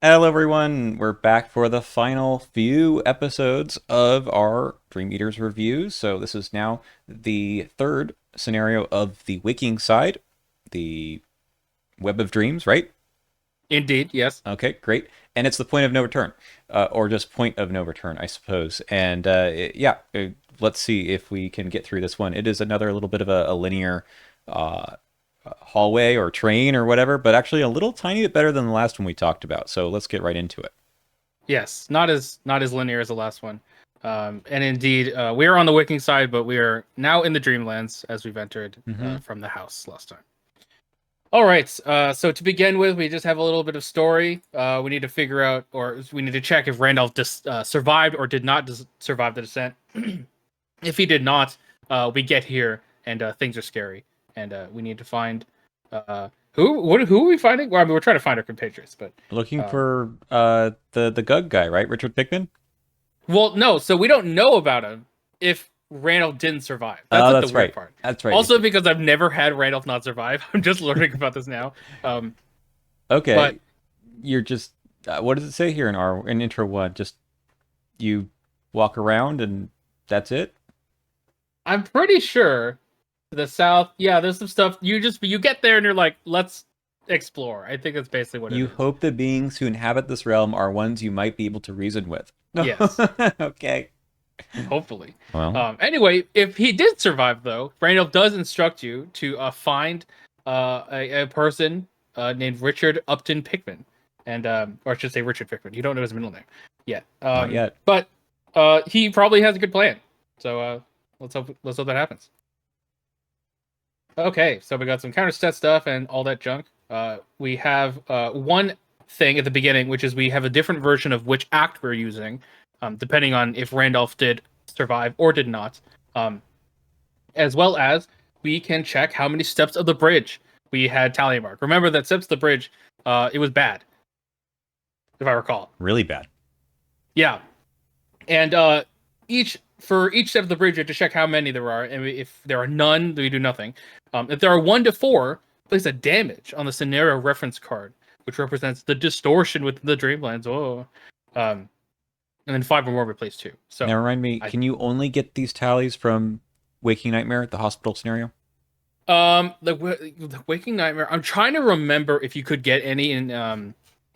Hello, everyone. We're back for the final few episodes of our Dream Eaters reviews. So, this is now the third scenario of the waking side, the Web of Dreams, right? Indeed, yes. Okay, great. And it's the point of no return, or just point of no return, I suppose. And let's see if we can get through this one. It is another little bit of a linear uh, hallway or train or whatever, but actually a little tiny bit better than the last one we talked about. So, let's get right into it. Yes. Not as linear as the last one. And indeed, we are on the Waking side, but we are now in the Dreamlands as we've entered Hmm. from the house last time. All right. So to begin with, we just have a little bit of story. We need to figure out, or we need to check if Randolph survived or did not survive the descent. If he did not, we get here and things are scary, and we need to find who are we finding? Well, I mean, we're trying to find our compatriots, but Looking um, for the Gug guy, right? Richard Pickman? well, no. So we don't know about him if Randolph didn't survive. That's Oh, like the that's weird right. part. That's right. Also, because I've never had Randolph not survive, I'm just learning about this now. Um, but Okay, you're just what does it say here in intro one? Just you walk around and that's it? I'm pretty sure the South. Yeah, there's some stuff. You get there and you're like, let's explore. I think that's basically what it You is. hope the beings who inhabit this realm are ones you might be able to reason with. No. Yes. Okay. Hopefully. Well, Anyway, if he did survive, though, Randolph does instruct you to find a person named Richard Upton Pickman, and or I should say Richard Pickman. You don't know his middle name yet, not yet. but he probably has a good plan. So let's hope that happens. Okay, so we got some counter set stuff and all that junk. We have one thing at the beginning, which is we have a different version of which act we're using, depending on if Randolph did survive or did not. Um, as well as we can check how many steps of the bridge we had tally mark. Remember that steps of the bridge, it was bad, if I recall. Really bad. Yeah, and each step of the bridge, you have to check how many there are, and if there are none, we do nothing. If there are 1 to 4, place a damage on the scenario reference card, which represents the distortion within the Dreamlands. Oh, and then 5 or more, we place 2. Now So, remind me, I can you only get these tallies from Waking Nightmare, the hospital scenario? the Waking Nightmare. I'm trying to remember if you could get any in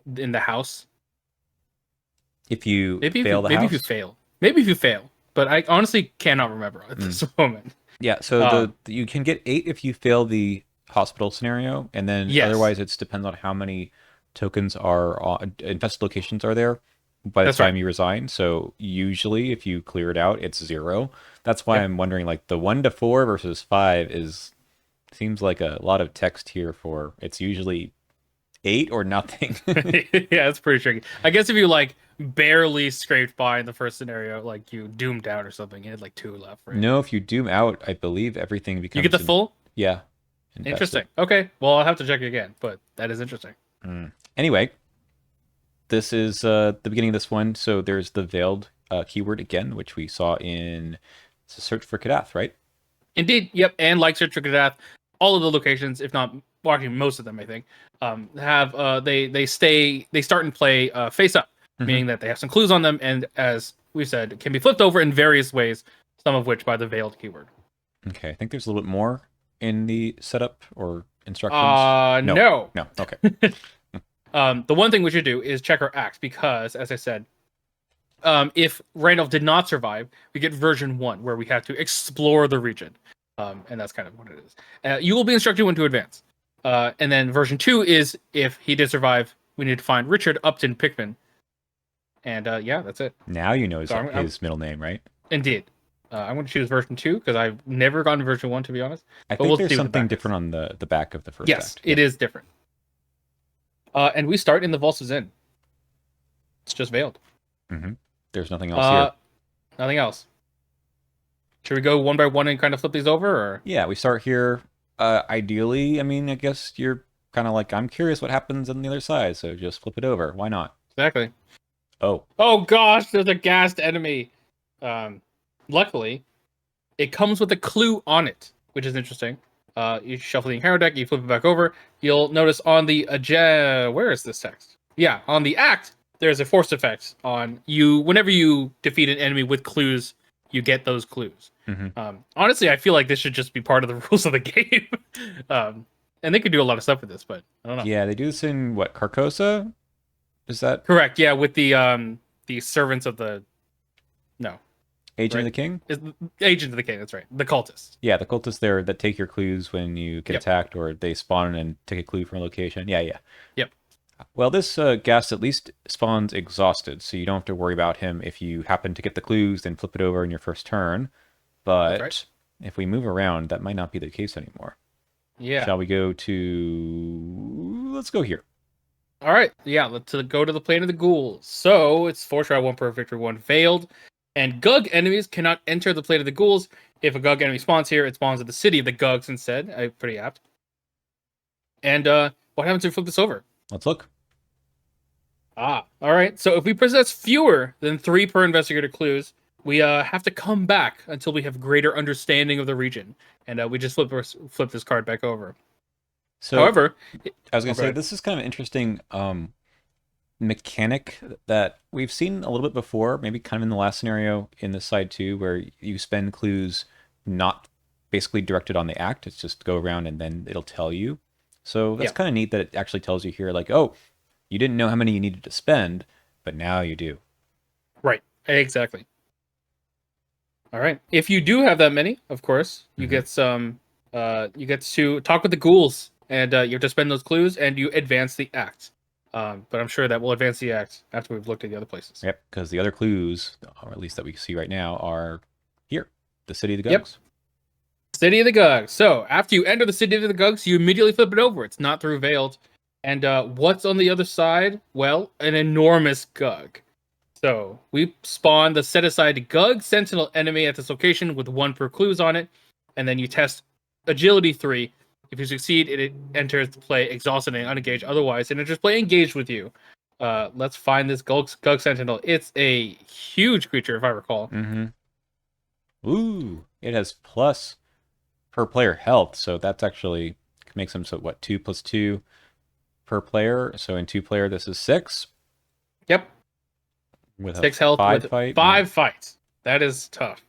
the house. If you Maybe if fail you, the maybe if you house? fail, maybe if you fail, but I honestly cannot remember at Mm. this moment. Yeah, so Um, you can get 8 if you fail the hospital scenario, and then yes, otherwise it depends on how many tokens are infested locations are there by the that's right. time you resign. So usually if you clear it out, it's 0. That's why Yep. I'm wondering like the 1 to 4 versus 5 is seems like a lot of text here for it's usually 8 or nothing. Yeah, it's pretty tricky. I guess if you like barely scraped by in the first scenario, like you doomed out or something, you had like 2 left, right? No, if you doom out, I believe everything You get becomes the full? yeah, infested. Interesting. Okay, well I'll have to check again, but that is interesting. Mm. Anyway, this is the beginning of this one. So there's the veiled keyword again, which we saw in it's a search for Kadath, right? Indeed, yep. And like Search for Death, all of the locations, if not, well, actually most of them, I think, have they start and play face up, Hmm. meaning that they have some clues on them, and as we said, can be flipped over in various ways. Some of which by the veiled keyword. Okay, I think there's a little bit more in the setup or instructions. No, No. no. Okay. The one thing we should do is check our acts because, as I said, if Randolph did not survive, we get version 1 where we have to explore the region, and that's kind of what it is. You will be instructed when to advance, and then version 2 is if he did survive, we need to find Richard Upton Pickman, and yeah, that's it. Now you know So his middle name, right? indeed, I'm going to choose version 2 because I've never gotten version 1 to be honest, I but think we'll there's see what the something back is. different on the back of the first Yes, act. it Yep. is different, and we start in the Volsa's Inn. It's just veiled. Hmm. There's nothing else Uh, here. Nothing else. Should we go one by one and kind of flip these over, or Yeah, we start here. Ideally, I mean, I guess you're kind of like I'm curious what happens on the other side, so just flip it over. Why not? exactly? Oh, Oh gosh, there's a gassed enemy. Luckily, it comes with a clue on it, which is interesting. You shuffle the encounter deck, you flip it back over. You'll notice on the agenda. Where is this text? Yeah, on the act, there's a force effect on you. Whenever you defeat an enemy with clues, you get those clues. Hmm. Honestly, I feel like this should just be part of the rules of the game. And they could do a lot of stuff with this, but I don't know. Yeah, they do this in what, Carcosa? Is that Correct. Yeah, with the servants of the no, Agent of right? the King? Is Agent of the King, that's right. The cultists. Yeah, the cultists there that take your clues when you get Yep. attacked or they spawn and take a clue from a location. Yeah, yeah. Yep. Well, this ghast at least spawns exhausted, so you don't have to worry about him if you happen to get the clues, then flip it over in your first turn. That's right. But if we move around, that might not be the case anymore. Yeah. Shall we go to... Let's go here. All right. Yeah, let's go to the plane of the ghouls. So it's 4 shroud, 1 per victory, 1 veiled. And Gug enemies cannot enter the plane of the ghouls. If a Gug enemy spawns here, it spawns at the city of the Gugs instead. Pretty apt. And what happens if we flip this over? Let's look. All right. So if we possess fewer than 3 per investigator clues, we have to come back until we have greater understanding of the region. And we just flip this card back over. So, However, I was going to say, ahead. this is kind of an interesting mechanic that we've seen a little bit before, maybe kind of in the last scenario in this side too, where you spend clues not basically directed on the act. It's just go around and then it'll tell you. So that's Yeah. kind of neat that it actually tells you here, like, oh, you didn't know how many you needed to spend, but now you do. Right. Exactly. All right. If you do have that many, of course, you Mhm. get some. You get to talk with the ghouls, and you have to spend those clues, and you advance the act. But I'm sure that we'll advance the act after we've looked at the other places. Yep, because the other clues, or at least that we see right now, are here, the city of the Yep. Gugs. City of the Gugs. So after you enter the City of the Gugs, you immediately flip it over. It's not through Veiled. And what's on the other side? Well, an enormous Gug. So we spawn the set aside Gug Sentinel enemy at this location with 1 per clues on it, and then you test Agility 3. If you succeed, it enters the play exhausted and unengaged. Otherwise, it enters play engaged with you. Let's find this Gug Sentinel. It's a huge creature, if I recall. Mm-hmm. Ooh, it has plus per player health, so that's actually makes them so what, 2 plus 2 per player. So in 2-player, this is 6 Yep, with 6 a health 5 with fight. 5 fights. That is tough.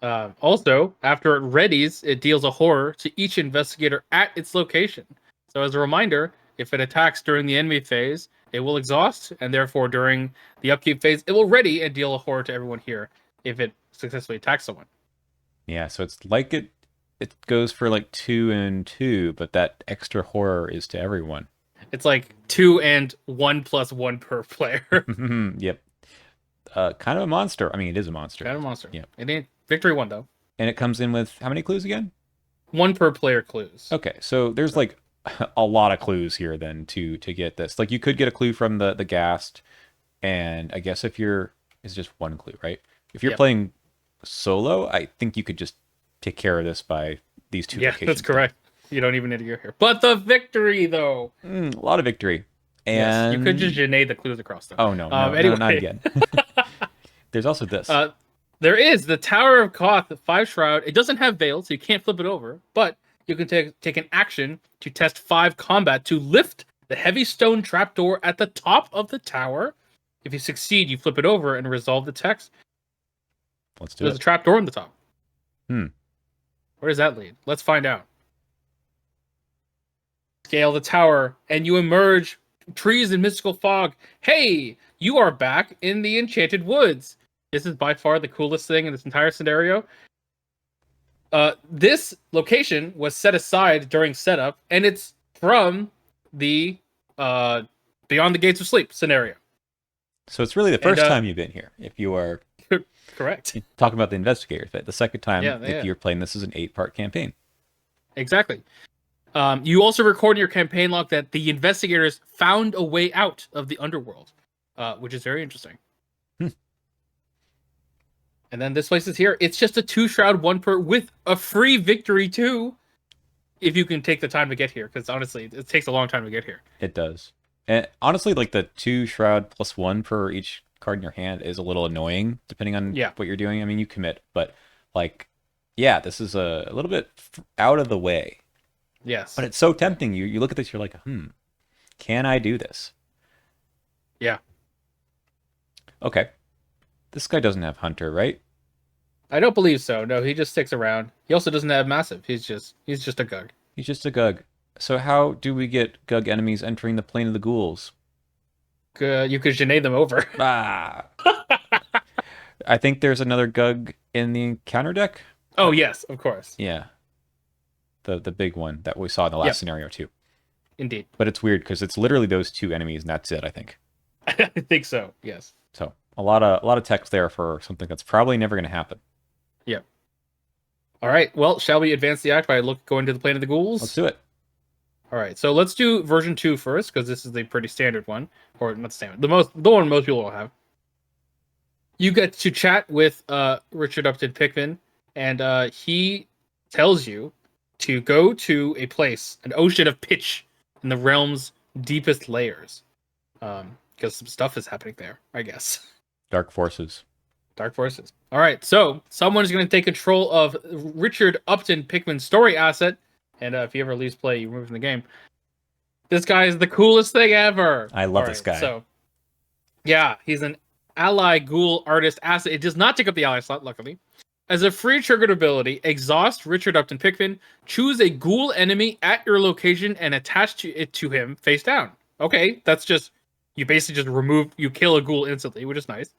Also, after it readies, it deals a horror to each investigator at its location. So, as a reminder, if it attacks during the enemy phase, it will exhaust, and therefore during the upkeep phase, it will ready and deal a horror to everyone here if it successfully attacks someone. Yeah, so it's like it goes for like 2 and 2, but that extra horror is to everyone. It's like 2 and 1 plus 1 per player. Yep. Kind of a monster. I mean, it is a monster. Kind of monster. Yeah. It ain't victory 1 though. And it comes in with how many clues again? 1 per player clues. Okay, so there's like a lot of clues here then to get this. Like you could get a clue from the ghast, and I guess if you're it's just 1 clue, right? If you're Yep. playing solo, I think you could just take care of this by these 2 Yeah, locations. that's correct. You don't even need to go here. But the victory though. A lot of victory. Yes, And you could just grenade the clues across them. oh no, Anyway, not again. There's also this. There is the Tower of Koth 5 Shroud. It doesn't have Veil, so you can't flip it over, but you can take an action to test 5 combat to lift the heavy stone trapdoor at the top of the tower. If you succeed, you flip it over and resolve the text. Let's do There's it. a trapdoor in the top. Hmm. Where does that lead? Let's find out. Scale the tower, and you emerge trees and mystical fog. Hey, you are back in the Enchanted Woods. This is by far the coolest thing in this entire scenario. This location was set aside during setup, and it's from the Beyond the Gates of Sleep scenario. So it's really the first time you've been here. If you are Correct. talking about the investigators, but the second time Yeah, if yeah. you're playing this is an 8-part campaign. Exactly. You also record in your campaign log that the investigators found a way out of the underworld, which is very interesting. And then this place is here. It's just a 2 shroud 1 per with a free victory too, if you can take the time to get here. Because honestly, it takes a long time to get here. It does. And honestly, like the 2 shroud plus 1 per each card in your hand is a little annoying, depending on what you're doing. I mean, you commit, but like, yeah, this is a little bit out of the way. Yes. But it's so tempting. You look at this, you're like, can I do this? Yeah. Okay. This guy doesn't have Hunter, right? I don't believe so. No, he just sticks around. He also doesn't have massive. He's just a Gug. He's just a Gug. So how do we get Gug enemies entering the plane of the ghouls? You could Janae them over. Ah! I think there's another Gug in the encounter deck. Oh yes, of course. Yeah. The big one that we saw in the last Yep. scenario too. Indeed. But it's weird because it's literally those two enemies and that's it, I think. I think so. Yes. So a lot of text there for something that's probably never going to happen. Yep. All right. Well, shall we advance the act by going to the plane of the ghouls? Let's do it. All right. So let's do version 2 first, because this is the pretty standard one, or not standard, the one most people will have. You get to chat with Richard Upton Pickman, and he tells you to go to a place, an ocean of pitch in the realm's deepest layers, because some stuff is happening there, I guess. Dark forces. Dark forces. All right, so someone's going to take control of Richard Upton Pickman's story asset, and if he ever leaves play, you remove from the game. This guy is the coolest thing ever. I love this guy. So, yeah, he's an ally ghoul artist asset. It does not take up the ally slot, luckily. As a free triggered ability, exhaust Richard Upton Pickman, choose a ghoul enemy at your location and attach it to him face down. Okay, that's just, you basically just you kill a ghoul instantly, which is nice.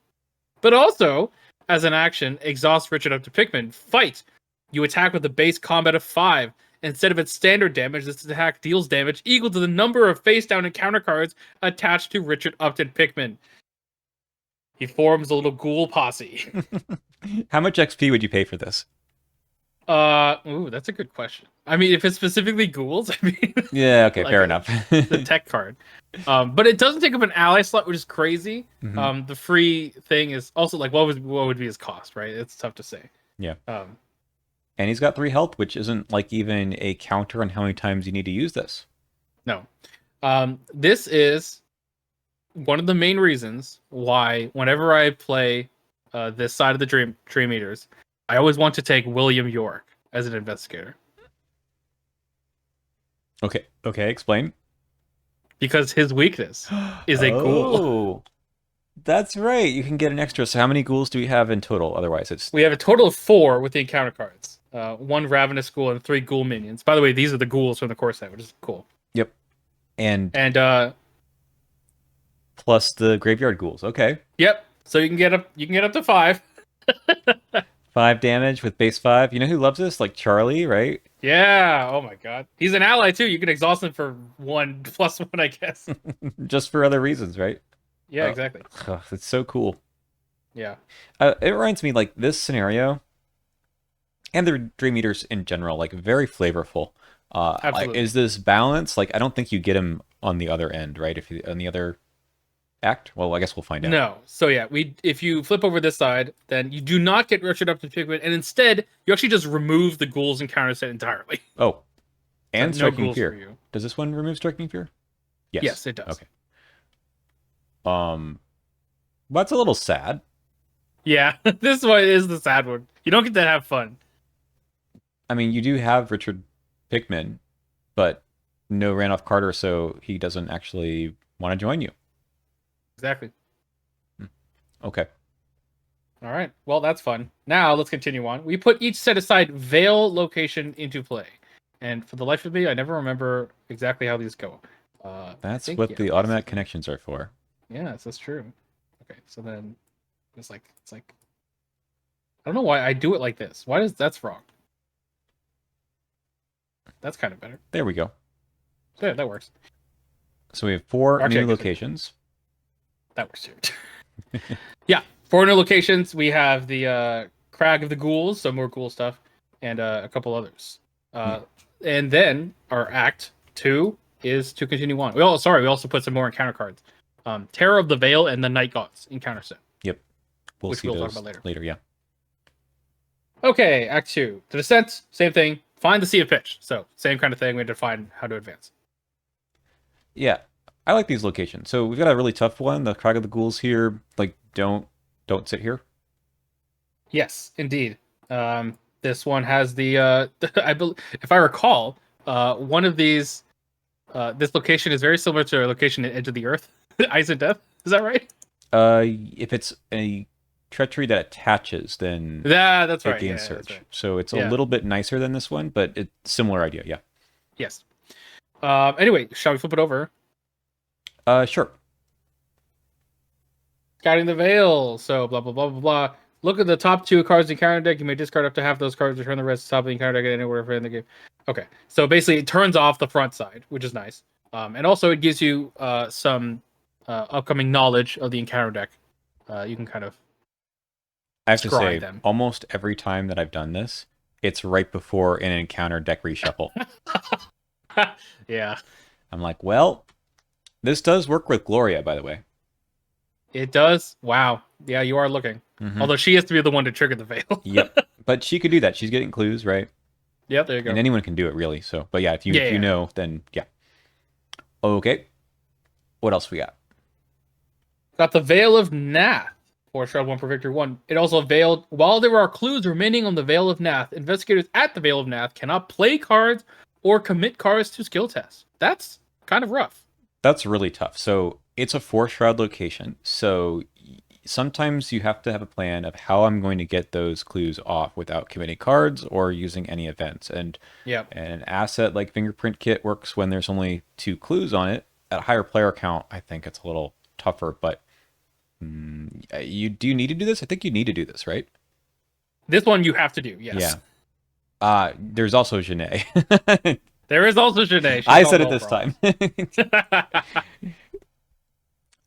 But also, as an action, exhaust Richard Upton Pickman, fight. You attack with a base combat of 5. Instead of its standard damage, this attack deals damage equal to the number of face down encounter cards attached to Richard Upton Pickman. He forms a little ghoul posse. How much XP would you pay for this? Ooh, that's a good question. I mean, if it's specifically ghouls, I mean, Yeah, okay, like fair enough. the tech card. But it doesn't take up an ally slot, which is crazy. Mhm. The free thing is also like, what would be his cost, right? It's tough to say. Yeah. And he's got 3 health, which isn't like even a counter on how many times you need to use this. No. This is one of the main reasons why whenever I play this side of the Dream-Eaters, I always want to take William York as an investigator. Okay, explain. Because his weakness is a ghoul. Oh, that's right. You can get an extra. So how many ghouls do we have in total? Otherwise, it's... We have a total of 4 with the encounter cards. 1 Ravenous Ghoul and 3 Ghoul Minions. By the way, these are the ghouls from the core set, which is cool. Yep. And plus the graveyard ghouls. Okay. Yep. So you can get up to 5. 5 damage with base 5. You know who loves this? Like Charlie, right? Yeah. Oh my god. He's an ally too. You can exhaust him for 1 plus 1, I guess. Just for other reasons, right? Yeah, exactly. Oh, it's so cool. Yeah. It reminds me like this scenario and the Dream-Eaters in general, like very flavorful. Absolutely. Is this balance? Like I don't think you get him on the other end, right? If you on the other act, well, I guess we'll find out. No. So yeah, if you flip over this side, then you do not get Richard Upton Pickman, and instead you actually just remove the ghouls and counter set entirely. Oh, and So no Striking ghouls Fear. for you. Does this one remove Striking Fear? Yes. Yes, it does. Okay. That's a little sad. Yeah, this one is the sad one. You don't get to have fun. I mean, you do have Richard Pickman, but no Randolph Carter, so he doesn't actually want to join you. Exactly. Okay. All right. Well, that's fun. Now let's continue on. We put each set aside Veil location into play, and for the life of me, I never remember exactly how these go. That's what the automatic connections are for. Yes, that's true. Okay, so then it's like I don't know why I do it like this. That's wrong? That's kind of better. There we go. Yeah, that works. So we have 4 Actually, new locations. That works too. Yeah, 4 new locations. We have the Crag of the Ghouls, so more ghoul stuff, and a couple others. And then our Act 2 is to continue on. We also put some more encounter cards. Terror of the Veil and the Night Gods encounter set. Yep. Which See we'll those talk about later, yeah. Okay, Act 2. The Descent, same thing. Find the Sea of Pitch. So, same kind of thing. We had to find how to advance. Yeah. I like these locations. So we've got a really tough one. The Crag of the Ghouls here, like, don't sit here. Yes, indeed. This one has the if I recall, one of these this location is very similar to a location in Edge of the Earth, Ice and Death. Is that right? If it's a treachery that attaches, then Yeah, that's it right. gains Yeah, that's search. right. So it's a Yeah. little bit nicer than this one, but it's similar idea. Yeah. Yes. Anyway, shall we flip it over? Sure. Scouting the Veil. So blah blah blah blah blah. Look at the top 2 cards in the encounter deck. You may discard up to half those cards. Return the rest to the top of the encounter deck anywhere in the game. Okay, so basically it turns off the front side, which is nice. And also it gives you some upcoming knowledge of the encounter deck. You can kind of I have to scry say, them. almost every time that I've done this, it's right before an encounter deck reshuffle. Yeah, I'm like, well, this does work with Gloria, by the way. it does. Wow. Yeah, you are looking. Mm-hmm. Although she has to be the one to trigger the veil. Yep. But she could do that. She's getting clues, right? Yep, there you go. And anyone can do it, really. So, but yeah, if you know, then yeah. Okay. What else we got? Got the Veil of Nath. 4 shroud 1 for victory 1. It also veiled while there are clues remaining on the Veil of Nath. Investigators at the Veil of Nath cannot play cards or commit cards to skill tests. That's kind of rough. That's really tough. So it's a 4 shroud location. So sometimes you have to have a plan of how I'm going to get those clues off without committing cards or using any events. And Yeah, an asset like Fingerprint Kit works when there's only 2 clues on it. At a higher player count, I think it's a little tougher, but do you need to do this? I think you need to do this, right? this one you have to do. Yes. Yeah. There's also Janae. There is also Janae. I said it this time.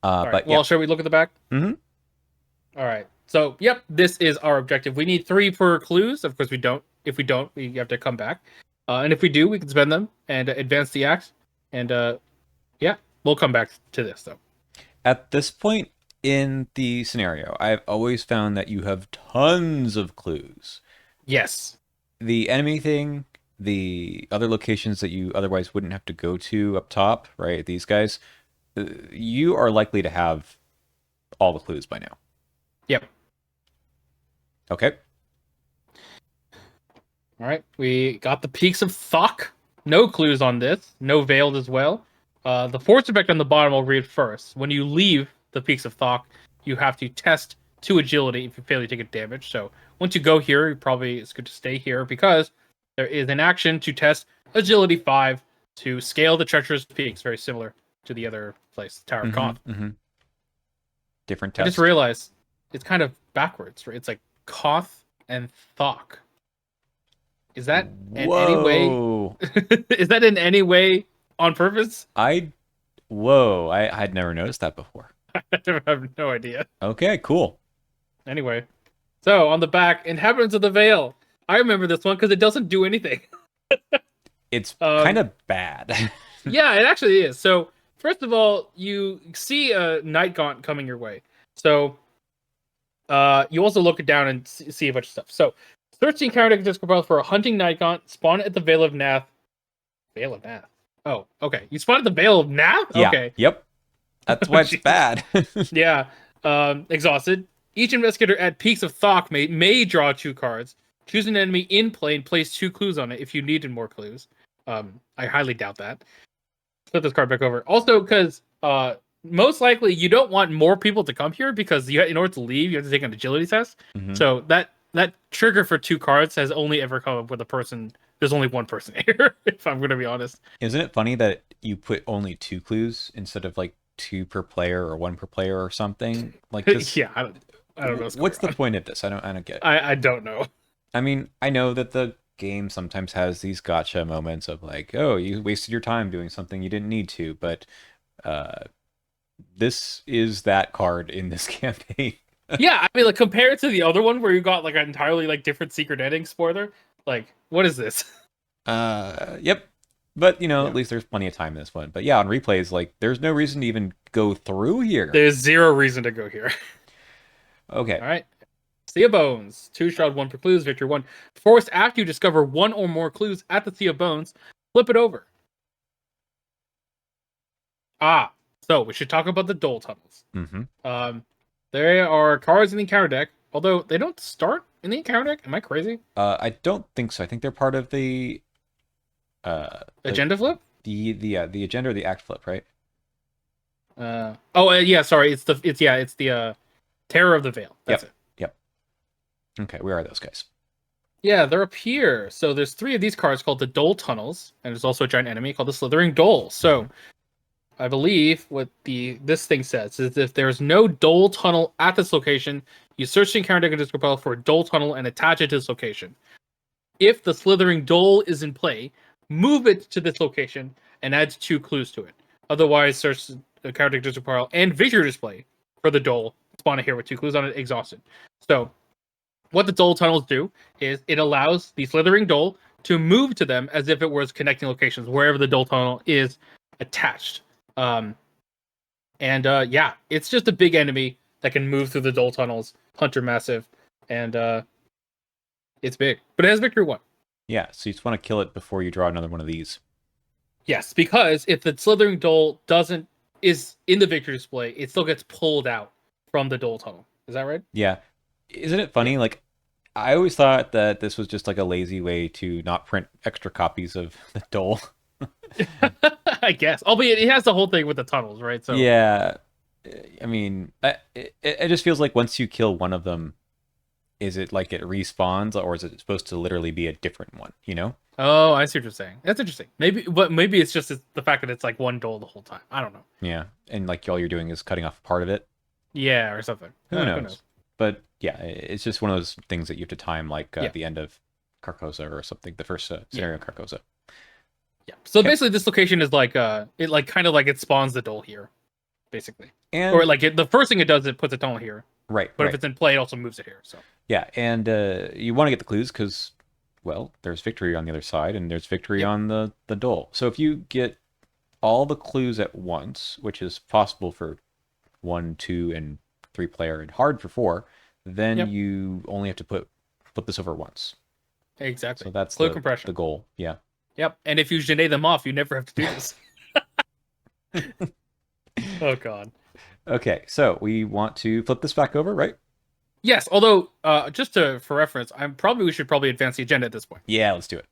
All right. But Well, yeah. shall we look at the back? Mm-hmm. All right. So, yep, this is our objective. We need 3 per clues. Of course, we don't. If we don't, we have to come back. And if we do, we can spend them and advance the act. And yeah, we'll come back to this though. At this point in the scenario, I've always found that you have tons of clues. Yes. The enemy thing, the other locations that you otherwise wouldn't have to go to up top, right? These guys, you are likely to have all the clues by now. Yep. Okay. All right. We got the Peaks of Thok. No clues on this. No veiled as well. The force effect on the bottom I'll read first. When you leave the Peaks of Thok, you have to test 2 agility if you fail to take a damage. So once you go here, probably it's good to stay here because there is an action to test agility 5 to scale the treacherous peaks, very similar to the other place, Tower of Koth. Mm-hmm. Different I test. just realized it's kind of backwards, right? It's like Koth and Thok. Is that in any way? Is that in any way on purpose? I had never noticed that before. I have no idea. Okay, cool. Anyway, so on the back, Inhabitants of the Veil. I remember this one because it doesn't do anything. It's kind of bad. Yeah, it actually is. So first of all, you see a Night Gaunt coming your way. So you also look it down and see a bunch of stuff. So search the encounter deck disc profile for a hunting Night Gaunt. Spawn at the Veil of Nath. Veil of Nath. Oh, okay. You spawn at the Veil of Nath? Yeah. Okay. Yep. That's why it's bad. Yeah. Exhausted. Each investigator at Peaks of Thok may draw 2 cards. Choose an enemy in play and place 2 clues on it if you needed more clues. I highly doubt that. Flip this card back over. Also, because most likely you don't want more people to come here because in order to leave, you have to take an agility test. Mm-hmm. So that trigger for 2 cards has only ever come up with a person. There's only one person here, if I'm going to be honest. Isn't it funny that you put only 2 clues instead of like 2 per player or 1 per player or something? Like this. Yeah, I don't know. What's the point of this? I don't get it. I don't know. I mean, I know that the game sometimes has these gotcha moments of like, oh, you wasted your time doing something you didn't need to, but this is that card in this campaign. Yeah, I mean, like compared to the other one where you got like an entirely like different secret ending spoiler, like what is this? Yep. But at least there's plenty of time in this one. But yeah, on replays, like there's no reason to even go through here. There's 0 reason to go here. Okay. All right. Sea of Bones. 2 shroud 1 per clues. Victory 1. Forced after you discover 1 or more clues at the Sea of Bones. Flip it over. So we should talk about the Dole Tunnels. Mm-hmm. There are cards in the encounter deck, although they don't start in the encounter deck. Am I crazy? I don't think so. I think they're part of the agenda flip? The agenda or the act flip, right? Yeah, sorry. It's the Terror of the Veil. That's Yep. it. Yep. Okay, where are those guys? Yeah, they're up here. So there's 3 of these cards called the Dole Tunnels, and there's also a giant enemy called the Slithering Dole. So I believe what this thing says is if there's no Dole Tunnel at this location, you search the encounter deck and discard pile for a Dole Tunnel and attach it to this location. If the Slithering Dole is in play, move it to this location and add 2 clues to it. Otherwise, search the encounter deck discard pile and Victory Display for the Dole. Spawn it here with 2 clues on it, exhausted. So what the Dole Tunnels do is it allows the Slithering Dole to move to them as if it was connecting locations wherever the Dole Tunnel is attached. It's just a big enemy that can move through the Dole Tunnels. Hunter massive, and it's big, but it has Victory 1. Yeah, so you just want to kill it before you draw another one of these. Yes, because if the Slithering Dole is in the Victory display, it still gets pulled out from the Dole Tunnel. Is that right? Yeah. Isn't it funny? Like, I always thought that this was just like a lazy way to not print extra copies of the Dole. I guess. Albeit it has the whole thing with the tunnels, right? So Yeah. I mean, it just feels like once you kill one of them, is it like it respawns, or is it supposed to literally be a different one, you know? Oh, I see what you're saying. That's interesting. Maybe it's just the fact that it's like one Dole the whole time. I don't know. Yeah. And like all you're doing is cutting off part of it. Yeah, or something. Who knows? But yeah, it's just one of those things that you have to time, like the end of Carcosa or something, the first scenario Carcosa. Yeah. So basically, this location is like it spawns the Dole here, basically, or the first thing it does, it puts a tunnel here. Right. But if it's in play, it also moves it here. So yeah, and you want to get the clues because, well, there's Victory on the other side, and there's Victory on the Dole. So if you get all the clues at once, which is possible for 1, 2, and 3 player, and hard for 4, then you only have to flip this over once. Exactly. So that's clue compression. The goal. Yeah. Yep. And if you Genet them off, you never have to do this. Oh God. Okay, so we want to flip this back over, right? Yes. Although, for reference, we should probably advance the agenda at this point. Yeah, let's do it.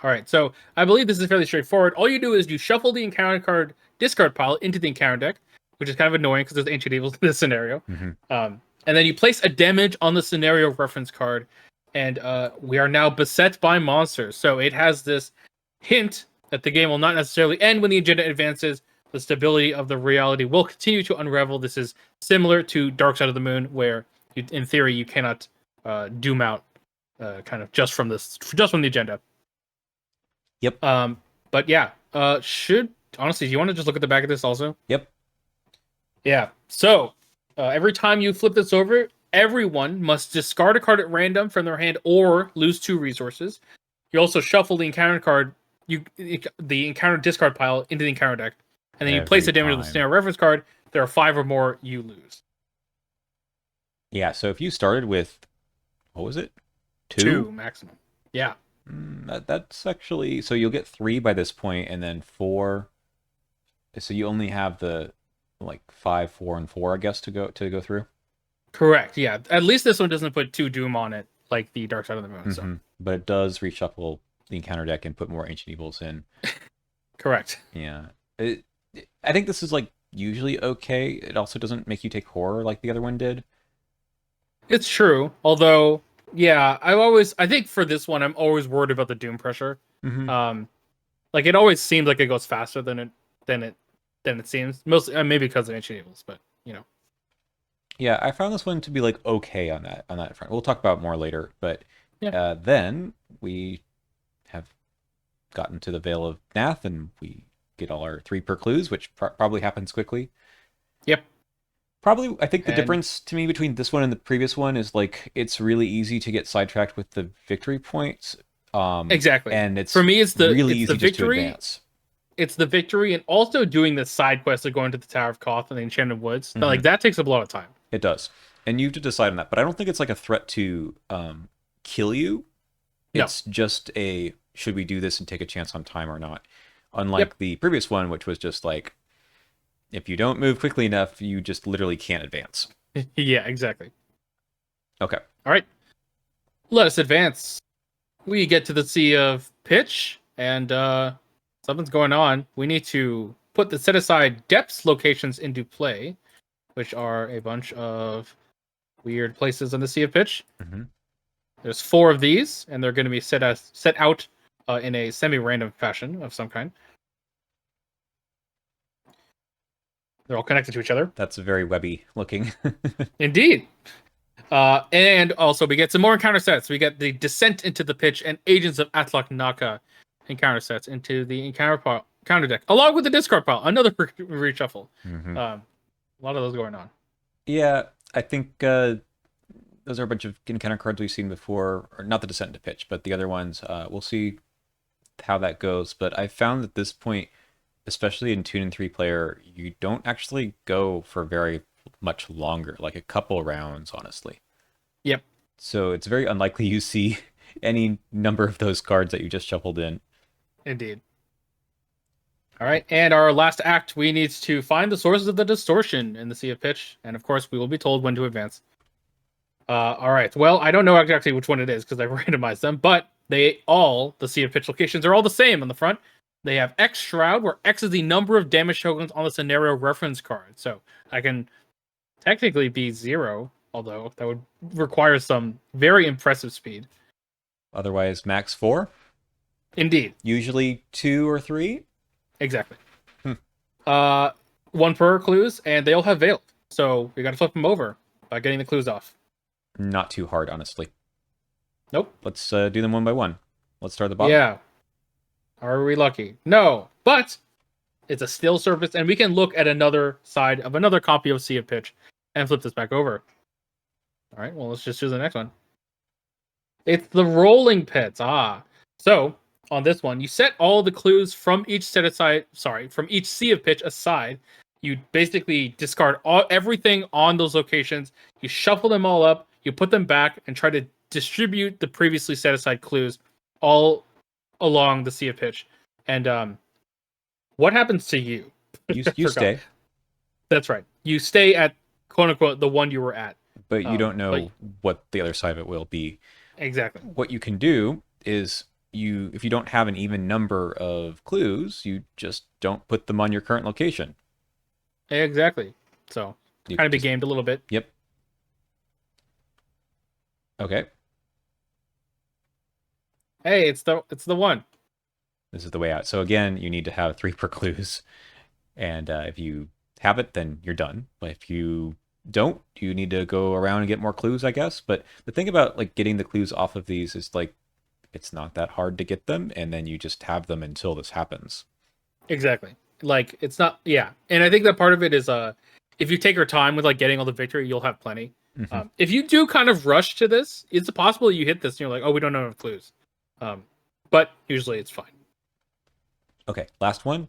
All right. So I believe this is fairly straightforward. All you do is you shuffle the encounter card discard pile into the encounter deck, which is kind of annoying because there's ancient evils in this scenario. And then you place a damage on the scenario reference card, and we are now beset by monsters. So it has this hint that the game will not necessarily end when the agenda advances. The stability of the reality will continue to unravel. This is similar to Dark Side of the Moon, where in theory you cannot doom out kind of just from the agenda. Yep. But yeah, do you want to just look at the back of this also? Yep. Yeah. So every time you flip this over, everyone must discard a card at random from their hand or lose 2 resources. You also shuffle the encounter card, the encounter discard pile into the encounter deck, and then you place a damage on the scenario reference card. There are 5 or more, you lose. Yeah. So if you started with, what was it? 2 maximum. Yeah. That's actually, so you'll get 3 by this point, and then 4. So you only have the 5, 4, and 4, I guess, to go through. Correct. Yeah. At least this one doesn't put 2 doom on it, like the Dark Side of the Moon. So. But it does reshuffle the encounter deck and put more ancient evils in. Correct. Yeah. I think this is usually okay. It also doesn't make you take horror like the other one did. It's true. Although, yeah, I think for this one, I'm always worried about the doom pressure. It always seems like it goes faster than it seems. Mostly, maybe because of ancient evils, but you know. Yeah, I found this one to be okay on that front. We'll talk about it more later, but then we have gotten to the Veil of Nath, and we get all our 3 per clues, which probably happens quickly. Yep. Probably, I think the difference to me between this one and the previous one is it's really easy to get sidetracked with the victory points. Exactly. And it's for me, it's really easy the victory, just to advance. It's the victory, and also doing the side quest of going to the Tower of Koth and the Enchanted Woods. That takes up a lot of time. It does, and you have to decide on that. But I don't think it's a threat to kill you. It's just should we do this and take a chance on time or not? Unlike the previous one, which was just if you don't move quickly enough, you just literally can't advance. Yeah, exactly. Okay. All right. Let us advance. We get to the Sea of Pitch, and something's going on. We need to put the set aside depths locations into play, which are a bunch of weird places on the Sea of Pitch. Mm-hmm. There's 4 of these, and they're going to be set out in a semi-random fashion of some kind. They're all connected to each other. That's very webby looking. Indeed. And also we get some more encounter sets. We get the Descent into the Pitch and Agents of Atlok Naka encounter sets into the counter deck, along with the discard pile. Another reshuffle. Mm-hmm. A lot of those going on. Yeah, I think those are a bunch of encounter cards we've seen before, or not the Descent into Pitch, but the other ones. We'll see how that goes. But I found at this point, especially in 2 and 3 player, you don't actually go for very much longer, like a couple rounds, honestly. Yep. So it's very unlikely you see any number of those cards that you just shuffled in. Indeed. All right, and our last act, we need to find the sources of the distortion in the Sea of Pitch, and of course, we will be told when to advance. All right, well, I don't know exactly which one it is because I've randomized them, but the Sea of Pitch locations are all the same on the front. They have X Shroud, where X is the number of damage tokens on the scenario reference card. So I can technically be 0, although that would require some very impressive speed. Otherwise, max 4. Indeed. Usually 2 or 3. Exactly. 1 per clues, and they all have Veiled. So we got to flip them over by getting the clues off. Not too hard, honestly. Nope. Let's do them one by one. Let's start at the bottom. Yeah. Are we lucky? No, but it's a still surface, and we can look at another side of another copy of Sea of Pitch and flip this back over. All right, well, let's just do the next one. It's the rolling pits. So on this one, you set all the clues from each from each Sea of Pitch aside. You basically discard everything on those locations. You shuffle them all up. You put them back and try to distribute the previously set aside clues all along the Sea of Pitch. And what happens to you? You stay. That's right. You stay at, quote unquote, the one you were at. But you don't know what the other side of it will be. Exactly. What you can do is if you don't have an even number of clues, you just don't put them on your current location. Exactly. So kind of be gamed a little bit. Yep. Okay. Hey, it's the one. This is the way out. So again, you need to have 3 per clues. And if you have it, then you're done. But if you don't, you need to go around and get more clues, I guess. But the thing about like getting the clues off of these is like it's not that hard to get them, and then you just have them until this happens. Exactly. Like it's not, yeah. And I think that part of it is if you take your time with like getting all the victory, you'll have plenty. Mm-hmm. If you do kind of rush to this, it's possible you hit this and you're like, oh, we don't know enough clues. But usually it's fine. Okay, last one.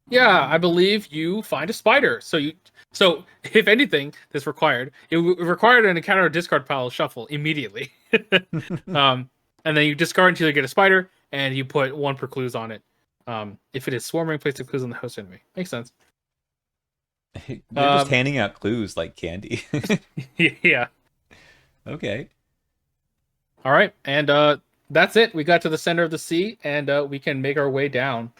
Yeah, I believe you find a spider. So if anything, this required an encounter discard pile shuffle immediately. And then you discard until you get a spider, and you put 1 per clues on it. If it is swarming, place the clues on the host enemy. Makes sense. You're just handing out clues like candy. Yeah. Okay. All right, and that's it. We got to the center of the sea, and we can make our way down.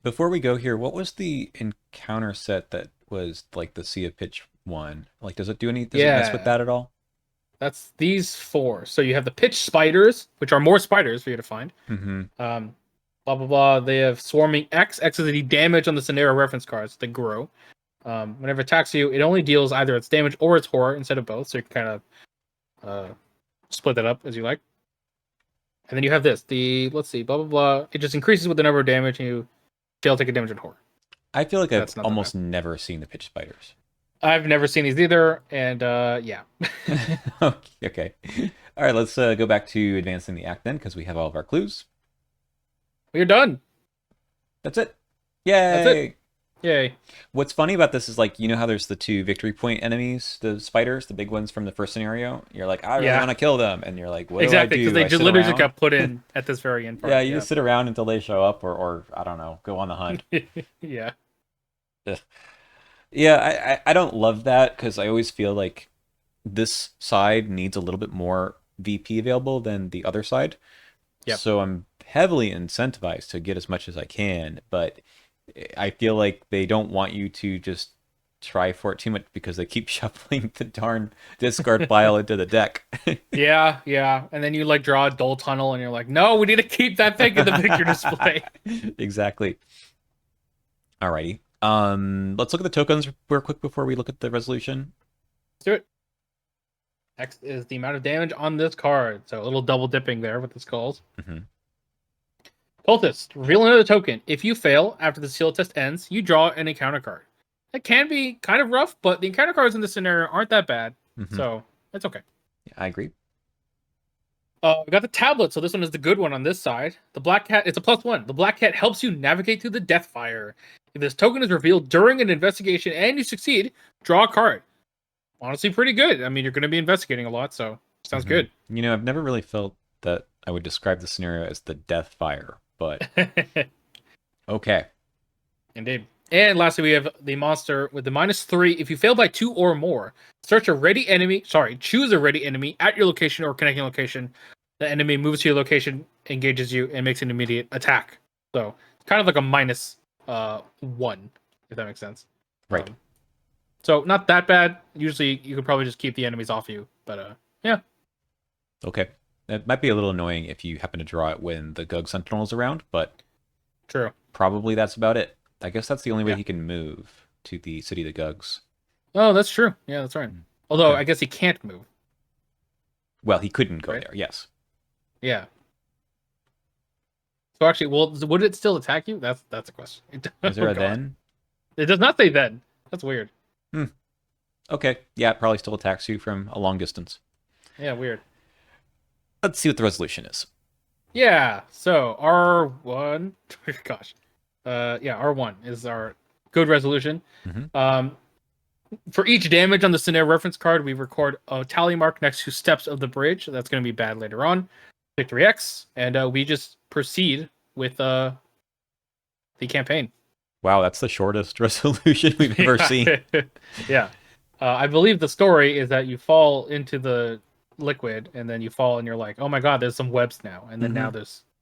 Before we go here, what was the encounter set that was like the Sea of Pitch one? Like, does it mess with that at all? That's these 4. So you have the pitch spiders, which are more spiders for you to find. Mm-hmm. Blah, blah, blah. They have swarming X. X is the damage on the scenario reference cards that grow. Whenever it attacks you, it only deals either its damage or its horror instead of both. So you can kind of split that up as you like. And then you have this. Let's see, blah, blah, blah. It just increases with the number of damage, and you fail to take a damage and horror. I feel like I've almost never seen the pitch spiders. I've never seen these either, and yeah. Okay. All right, let's go back to advancing the act then, because we have all of our clues. We're done. That's it. Yay! That's it. Yay. What's funny about this is, like, you know how there's the 2 victory point enemies, the spiders, the big ones from the first scenario? You're like, I really want to kill them. And you're like, what do I do? Exactly, because they literally just got put in at this very end part. Yeah, you just sit around until they show up, or I don't know, go on the hunt. Yeah. Yeah, I don't love that, because I always feel like this side needs a little bit more VP available than the other side. Yep. So I'm heavily incentivized to get as much as I can, but I feel like they don't want you to just try for it too much because they keep shuffling the darn discard pile into the deck. Yeah, yeah. And then you like draw a dull tunnel and you're like, no, we need to keep that thing in the picture display. Exactly. Alrighty. Let's look at the tokens real quick before we look at the resolution. Let's do it. X is the amount of damage on this card. So a little double dipping there with the skulls. Mm-hmm. Cultist, reveal another token. If you fail after the seal test ends, you draw an encounter card. It can be kind of rough, but the encounter cards in this scenario aren't that bad. Mm-hmm. So it's okay. Yeah, I agree. We got the tablet, so this one is the good one on this side. The black cat, it's a +1. The black cat helps you navigate through the Deathfire. If this token is revealed during an investigation and you succeed, draw a card. Honestly, pretty good. I mean, you're going to be investigating a lot, so sounds good. You know, I've never really felt that I would describe the scenario as the death fire, but okay. Indeed. And lastly, we have the monster with the -3. If you fail by 2 or more, choose a ready enemy at your location or connecting location. The enemy moves to your location, engages you, and makes an immediate attack. So it's kind of like a -1, if that makes sense. Right. So not that bad. Usually you could probably just keep the enemies off you, but yeah. Okay. It might be a little annoying if you happen to draw it when the Gug Sentinel is around, but True. probably that's about it. I guess that's the only way Yeah. he can move to the City of the Gugs. Oh, that's true. Yeah, that's right. Although Okay. I guess he can't move. Well, he couldn't go Right. there, yes. Yeah. So actually, well, would it still attack you? That's a question. Is there Oh, a God. then? It does not say then. That's weird. Okay. Yeah, it probably still attacks you from a long distance. Yeah, weird. Let's see what the resolution is. Yeah. So R1. Gosh. Yeah, R1 is our good resolution. Mhm. For each damage on the scenario reference card, we record a tally mark next to steps of the bridge. That's going to be bad later on. Victory X, and we just proceed with the campaign. Wow, that's the shortest resolution we've ever seen. Yeah. I believe the story is that you fall into the liquid, and then you fall, and you're like, "Oh my god, there's some webs now," and then now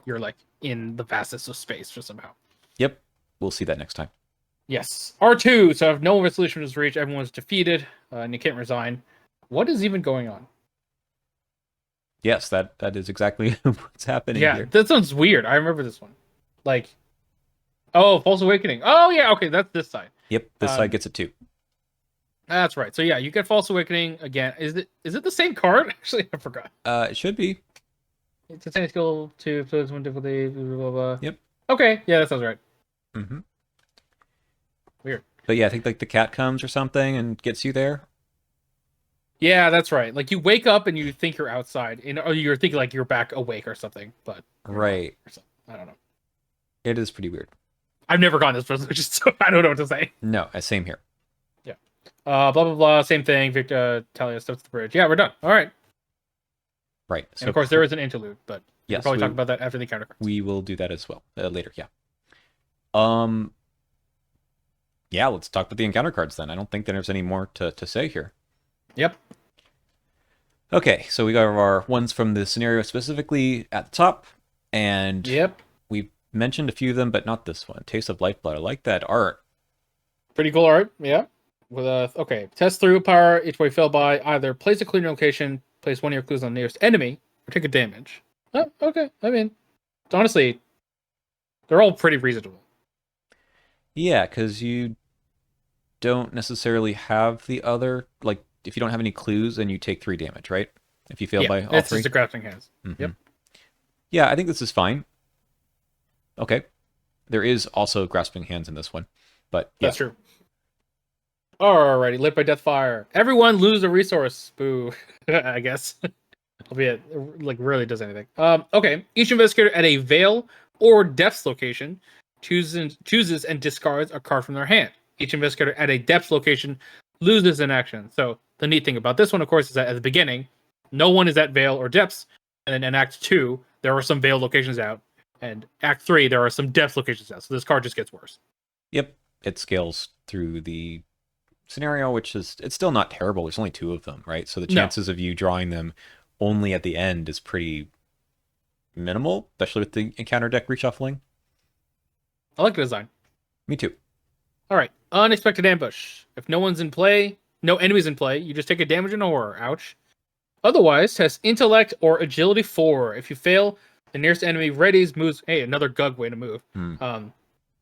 you're like in the vastness of space for somehow. Yep. We'll see that next time. Yes. R2. So if no resolution was reached, everyone's defeated, and you can't resign. What is even going on? Yes, that is exactly what's happening Yeah, here. that sounds weird. I remember this one. Like, oh, False Awakening. Oh yeah, okay, that's this side. Yep, this side gets it too. That's right. So yeah, you get False Awakening again. Is it the same card? Actually, I forgot. It should be. It's a same skill to plus 1 difficulty. Blah, blah, blah. Yep. Okay, yeah, that sounds right. Mm-hmm. Weird. But yeah, I think like the cat comes or something and gets you there. Yeah, that's right. Like you wake up and you think you're outside, or you're thinking like you're back awake or something, but Right. or something. I don't know. It is pretty weird. I've never gotten this resolution, so I don't know what to say. No, same here. Yeah. Blah blah blah. Same thing. Victor Talia steps the bridge. Yeah, we're done. All right. Right. And of course, there is an interlude, but yes, we'll probably talk about that after the counter cards. we will do that as well later. Yeah. Yeah, let's talk about the encounter cards then. I don't think that there's any more to say here. Yep. Okay, so we got our ones from the scenario specifically at the top, and Yep. we mentioned a few of them, but not this one. Taste of Lifeblood. I like that art. Pretty cool art. Yeah. With okay. Test through power. Each way fail by either place a clearing location, place one of your clues on the nearest enemy, or take a damage. Oh, okay. I mean, honestly, they're all pretty reasonable. Yeah, because you don't necessarily have the other, like, if you don't have any clues, then you take 3 damage, right? If you fail Yeah, by all it's 3. just a grasping hands. Mhm. Yep. Yeah, I think this is fine. Okay. There is also grasping hands in this one, but yeah. That's true. Alrighty, lit by Deathfire. Everyone lose a resource. Boo. I guess. Albeit, like, rarely does anything. Okay. Each investigator at a Veil or Depths location chooses and discards a card from their hand. Each investigator at a Depths location loses an action. So the neat thing about this one, of course, is that at the beginning, no one is at Veil or Depths, and then in Act 2, there are some Veil locations out, and Act 3, there are some Depths locations out. So this card just gets worse. Yep. It scales through the scenario, which is, it's still not terrible. There's only 2 of them, right? So the chances of you drawing them only at the end is pretty minimal, especially with the encounter deck reshuffling. I like the design. Me too. All right, unexpected ambush. If no one's in play, no enemies in play, you just take a damage in a horror. Ouch. Otherwise, has intellect or agility 4. If you fail, the nearest enemy readies, moves. Hey, another Gug way to move. Hmm.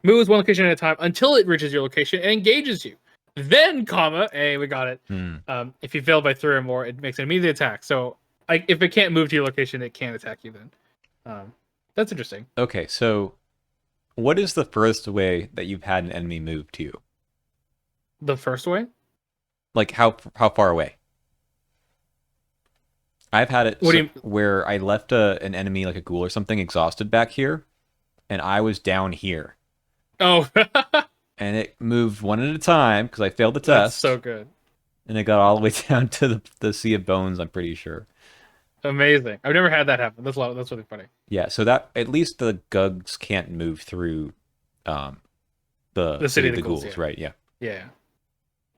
Moves one location at a time until it reaches your location and engages you. Then, comma, hey, we got it. Hmm. If you fail by 3 or more, it makes an immediate attack. So, if it can't move to your location, it can't attack you. Then, that's interesting. Okay, so what is the furthest way that you've had an enemy move to you? The first way. Like how far away? I've had it What do you? where I left an enemy like a ghoul or something exhausted back here, and I was down here, Oh, and it moved one at a time because I failed the that's test, so good. and it got all the way down to the sea of bones. I'm pretty sure. Amazing. I've never had that happen. That's really funny. Yeah, so that at least the Gugs can't move through um, the The city of of the the ghouls, ghouls, yeah. right? Yeah. Yeah,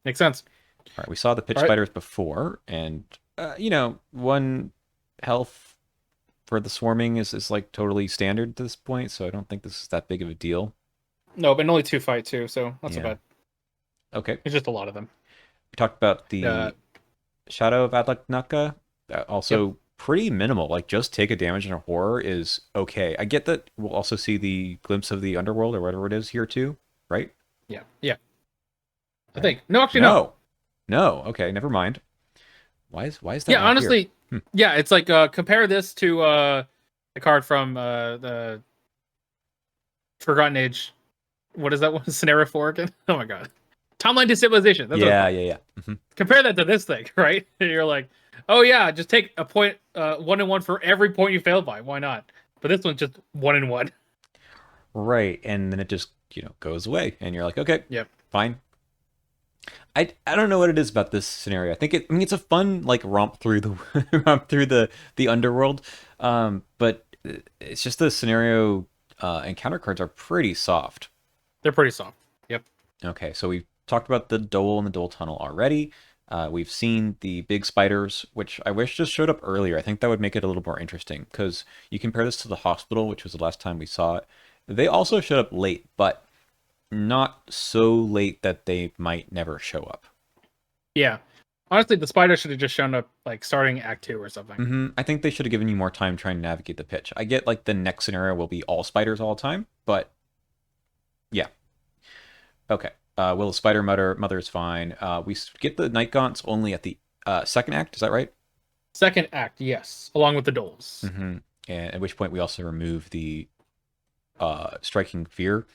makes sense. All right, we saw the pitch All right. spiders before, and one health for the swarming is like totally standard at this point, so I don't think this is that big of a deal. No, but only 2 fight too, so not so Yeah. bad. Okay, It's just a lot of them. we talked about Uh, the Shadow of Adlaknaka. Also Yep. pretty minimal. Like just take a damage in a horror is okay. I get that we'll also see the glimpse of the underworld or whatever it is here too, right? Yeah, yeah. I Right. think no, actually no. No. Okay, never mind. Why is that Yeah, not here? honestly, Hmm. yeah. It's like compare this to the card from the Forgotten Age. What is that one? Scenario 4 again? Oh my god, Timeline Destabilization. That's what it's Yeah, called. yeah, yeah. Compare that to this thing, right? And you're like, oh yeah, just take a point, 1-1 for every point you failed by. Why not? But this one's just 1-1. Right, and then it just goes away, and you're like, okay, Yep. fine. I don't know what it is about this scenario. I mean it's a fun like romp through the romp through the underworld, but it's just the scenario encounter cards are pretty soft. They're pretty soft. Yep. Okay, so we've talked about the dole and the dole tunnel already. We've seen the big spiders, which I wish just showed up earlier. I think that would make it a little more interesting because you compare this to the hospital, which was the last time we saw it. They also showed up late, but not so late that they might never show up. Yeah. Honestly, the spider should have just shown up like starting Act 2 or something. I think they should have given you more time trying to navigate the pitch. I get like the next scenario will be all spiders all the time, but yeah. Okay. Will the spider mother is fine. We get the night gaunts only at the second act. Is that right? Second act, yes, along with the doles. And at which point we also remove the striking fear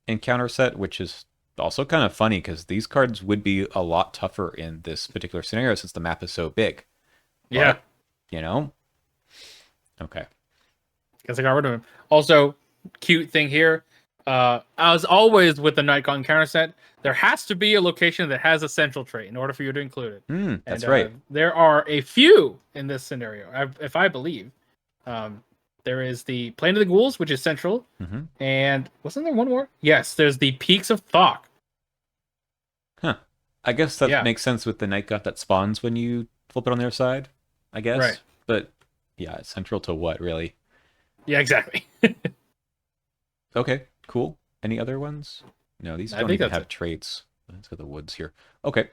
encounter set, which is also kind of funny because these cards would be a lot tougher in this particular scenario since the map is so big. Yeah. But, you know? Okay. Guess I got rid of him. Also, cute thing here. As always with the Nightgaunt counter set, there has to be a location that has a central trait in order for you to include it. That's And, right. There are a few in this scenario, if I believe. There is the Plane of the Ghouls, which is central. Mm-hmm. And wasn't there one more? Yes, there's the Peaks of Thok. Huh. I guess that makes sense with the night gut that spawns when you flip it on their side, I guess. Right. But yeah, it's central to what, really? Yeah, exactly. Okay, cool. Any other ones? No, these I don't think even that's have traits. Let's go to the woods here. Okay.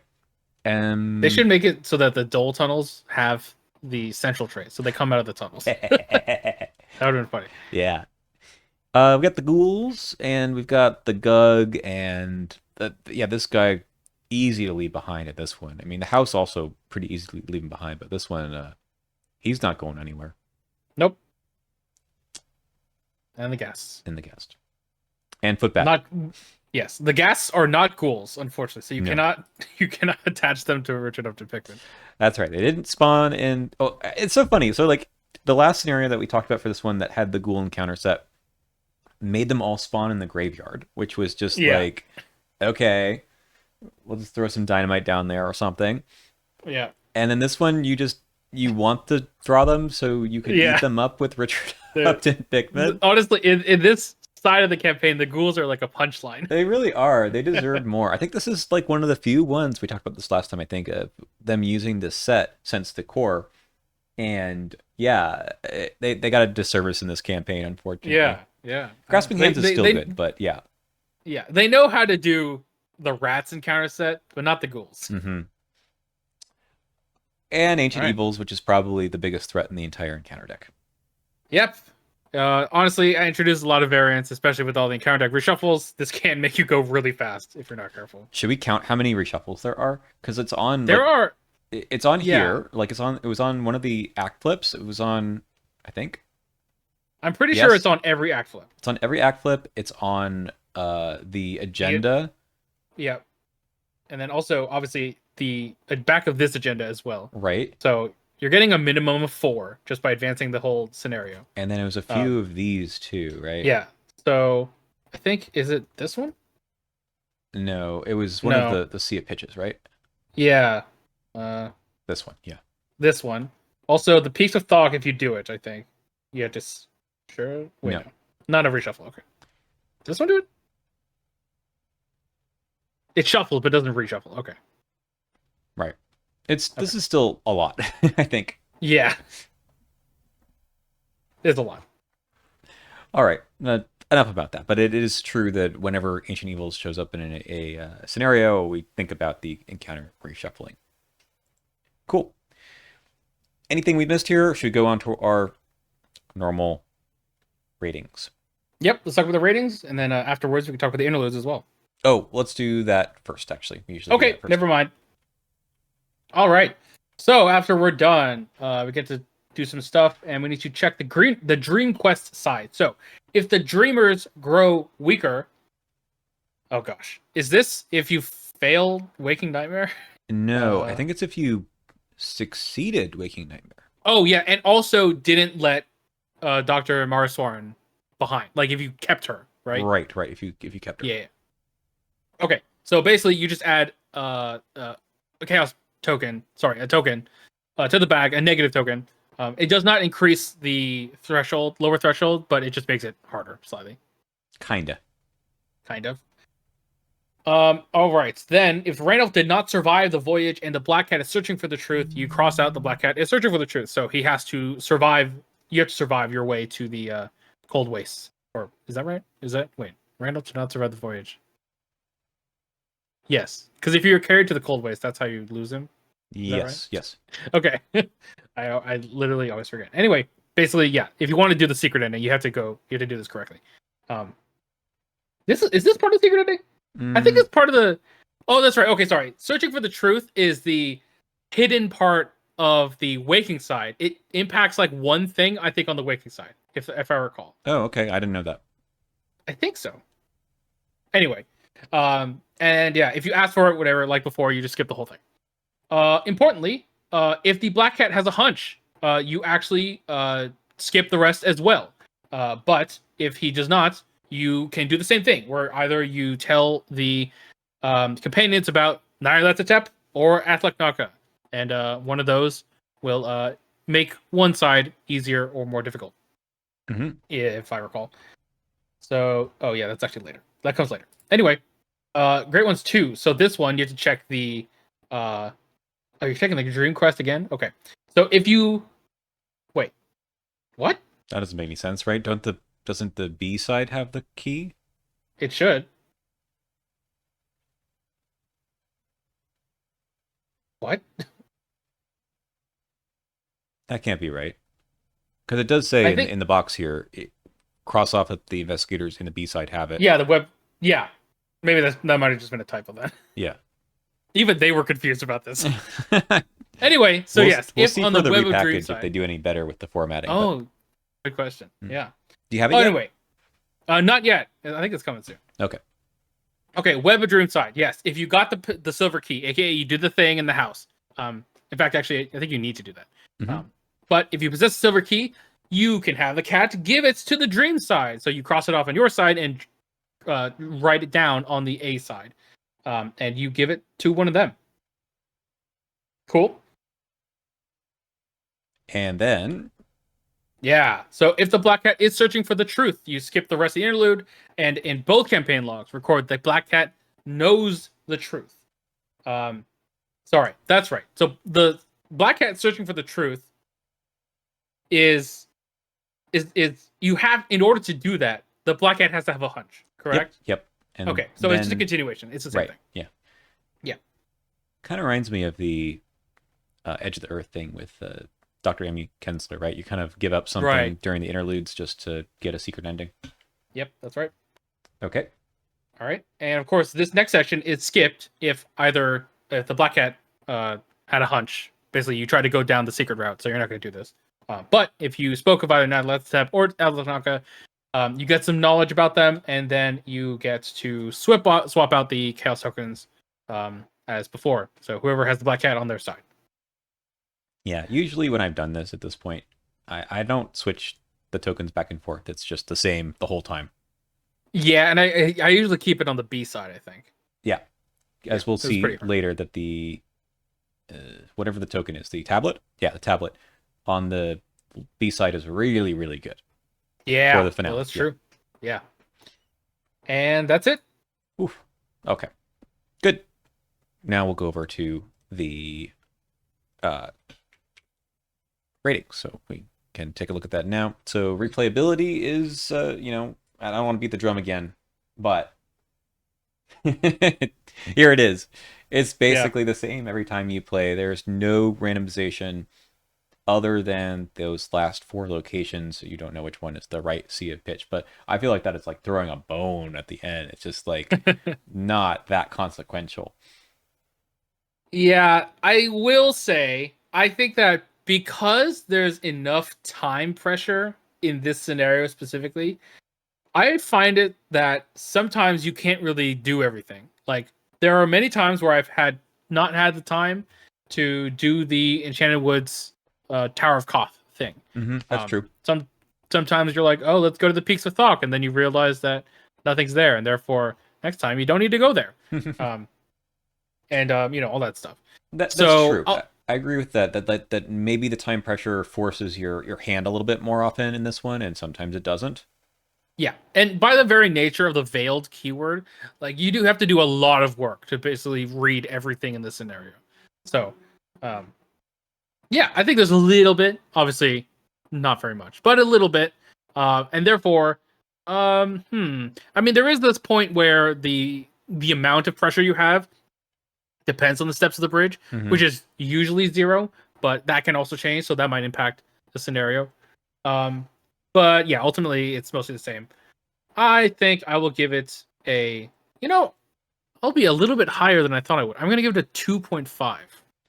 They should make it so that the Dole tunnels have the central trait, so they come out of the tunnels. That would have been funny. Yeah. We got the ghouls, and we've got the Gug, and this guy easy to leave behind at this one. I mean, the house also pretty easy to leave him behind, but this one, he's not going anywhere. Nope. And the guests. And the guest. And footbath. Yes, the guests are not ghouls, unfortunately. So you cannot attach them to Richard Upton Pickman. That's right. They didn't spawn in. Oh, it's so funny. So like the last scenario that we talked about for this one that had the ghoul encounter set made them all spawn in the graveyard, which was just like, okay, we'll just throw some dynamite down there or something. Yeah. And then this one, you want to draw them so you can eat them up with Richard Upton Pickman. Honestly, in this side of the campaign, the ghouls are like a punchline. They really are. They deserve more. I think this is like one of the few ones we talked about this last time. I think of them using this set since the core, and yeah, they got a disservice in this campaign, unfortunately. Yeah. Grasping Hands is still good, but yeah. Yeah, they know how to do the rats encounter set, but not the ghouls. Mm-hmm. And All Ancient right. Evils, which is probably the biggest threat in the entire encounter deck. Yep. Honestly, I introduced a lot of variants, especially with all the encounter deck reshuffles. This can make you go really fast if you're not careful. Should we count how many reshuffles there are? Because it's on There like are, it's on yeah, here. Like it was on one of the act flips. It was on, I think. I'm pretty sure it's Yes, on every act flip. it's on every act flip. It's on the The, agenda, yeah, and then also obviously the back of this agenda as well. right? So you're getting a minimum of 4 just by advancing the whole scenario. And then it was a Uh, few of these too, right? yeah. So I think is it this one? No, it was one of No. the Sea of Pitches, right? Yeah. This one, yeah. This one. Also, the Peaks of Thought. If you do it, I think you have to. Sure. Wait, No. no. Not a reshuffle. Okay. Does this one do it? It shuffles, but doesn't reshuffle. Okay. Right. This is still a lot, I think. Yeah. There's a lot. All right. Enough about that. But it is true that whenever Ancient Evils shows up in a scenario, we think about the encounter reshuffling. Cool. Anything we missed here? Or should we go on to our normal ratings? Yep. Let's talk about the ratings, and then afterwards we can talk about the interludes as well. Oh, let's do that first, actually. We usually do Okay. that first. Never mind. All right. So after we're done, we get to do some stuff, and we need to check the Dream Quest side. So if the dreamers grow weaker, oh gosh, is this if you fail Waking Nightmare? No, I think it's if you succeeded Waking Nightmare. Oh yeah, and also didn't let Dr. Mariswaran behind. Like if you kept her, right? Right. If you kept her. Yeah. Okay. So basically, you just add a chaos token. Sorry, a token to the bag, a negative token. It does not increase the lower threshold, but it just makes it harder slightly. Kinda. Kind of. All right. Then, if Randolph did not survive the voyage and the Black Cat is searching for the truth, you cross out the Black Cat is searching for the truth. So he has to survive. You have to survive your way to the cold wastes. Or is that right? Wait? Randolph did not survive the voyage. Yes, because if you're carried to the cold waste, that's how you lose him. Yes, right? Yes. Okay. I literally always forget. Anyway, basically, yeah. If you want to do the secret ending, you have to do this correctly. Is this part of the secret ending? I think it's part of the. Oh, that's right. Okay, sorry. Searching for the truth is the hidden part of the waking side. It impacts like one thing, I think, on the waking side, if I recall. Oh, okay. I didn't know that. I think so. Anyway, and yeah, if you ask for it, whatever, like before, you just skip the whole thing. Importantly, if the Black Cat has a hunch, you actually skip the rest as well. But if he does not, you can do the same thing, where either you tell the companions about Nyarlathotep or Athleknaka, and one of those will make one side easier or more difficult, if I recall. So, oh yeah, that's actually later. That comes later. Anyway, Great Ones 2. So this one, you have to check the... are you checking the Dream Quest again? Okay. So if you... Wait. What? That doesn't make any sense, right? Doesn't the B side have the key? It should. What? That can't be right. Because it does say in the box here, cross off that the investigators in the B side have it. Yeah, the web... Yeah. Maybe that might have just been a typo then. Yeah. Even they were confused about this. Anyway, so yes, we'll if see on for the Web of Dream repackage side, if they do any better with the formatting. Oh, good question. Yeah. Do you have it yet? Anyway, not yet. I think it's coming soon. Okay. Okay, Web of Dream side. Yes, if you got the silver key, aka you did the thing in the house. In fact, actually, I think you need to do that. But if you possess a silver key, you can have the cat give it to the Dream side. So you cross it off on your side and write it down on the A side, and you give it to one of them. Cool. And then... Yeah, so if the Black Cat is searching for the truth, you skip the rest of the interlude, and in both campaign logs, record that Black Cat knows the truth. Sorry, that's right. So the Black Cat searching for the truth is you have, in order to do that, the Black Cat has to have a hunch, correct? Yep. And Okay, so it's just a then, continuation. It's the same right, thing. yeah. Yeah. Kind of reminds me of the Edge of the Earth thing with Dr. Amy Kensler, right? You kind of give up Right. something during the interludes just to get a secret ending. Yep, that's right. Okay. All right. And of course, this next section is skipped if the Black Cat had a hunch. Basically, you try to go down the secret route, so you're not going to do this. But if you spoke of either Natlatep or Atlanaka, you get some knowledge about them, and then you get to swap out the Chaos tokens as before. So whoever has the Black Cat on their side. Yeah, usually when I've done this at this point, I don't switch the tokens back and forth. It's just the same the whole time. Yeah, and I usually keep it on the B side, I think. Yeah, Yeah, as we'll it was see pretty hard. later that the whatever the token is, the tablet, yeah, the tablet on the B side is really really good for Yeah, the well, finale. that's Yeah. true. Yeah. And that's it. Oof. Okay. Good. Now we'll go over to the uh, ratings. So we can take a look at that now. So replayability is, I don't want to beat the drum again, but here it is. It's Yeah. basically the same every time you play. There's no randomization other than those last four locations. You don't know which one is the right sea of pitch, but I feel like that is like throwing a bone at the end. It's just like not that consequential. Yeah, I will say, I think that because there's enough time pressure in this scenario specifically, I find it that sometimes you can't really do everything. Like, there are many times where I've not had the time to do the Enchanted Woods Tower of Koth thing. That's true. Sometimes you're like, oh, let's go to the Peaks of Thok, and then you realize that nothing's there, and therefore next time you don't need to go there. Um, and all that stuff. That's So true. I agree with that. That maybe the time pressure forces your hand a little bit more often in this one, and sometimes it doesn't. yeah, and by the very nature of the veiled keyword, like you do have to do a lot of work to basically read everything in this scenario. So, um, yeah, I think there's a little bit, obviously not very much, but a little bit, and therefore, I mean, there is this point where the amount of pressure you have depends on the steps of the bridge, Mm-hmm. which is usually zero, but that can also change, so that might impact the scenario. Um, but yeah, ultimately it's mostly the same. I think I will give it you know, I'll be a little bit higher than I thought I would. I'm gonna give it a 2.5.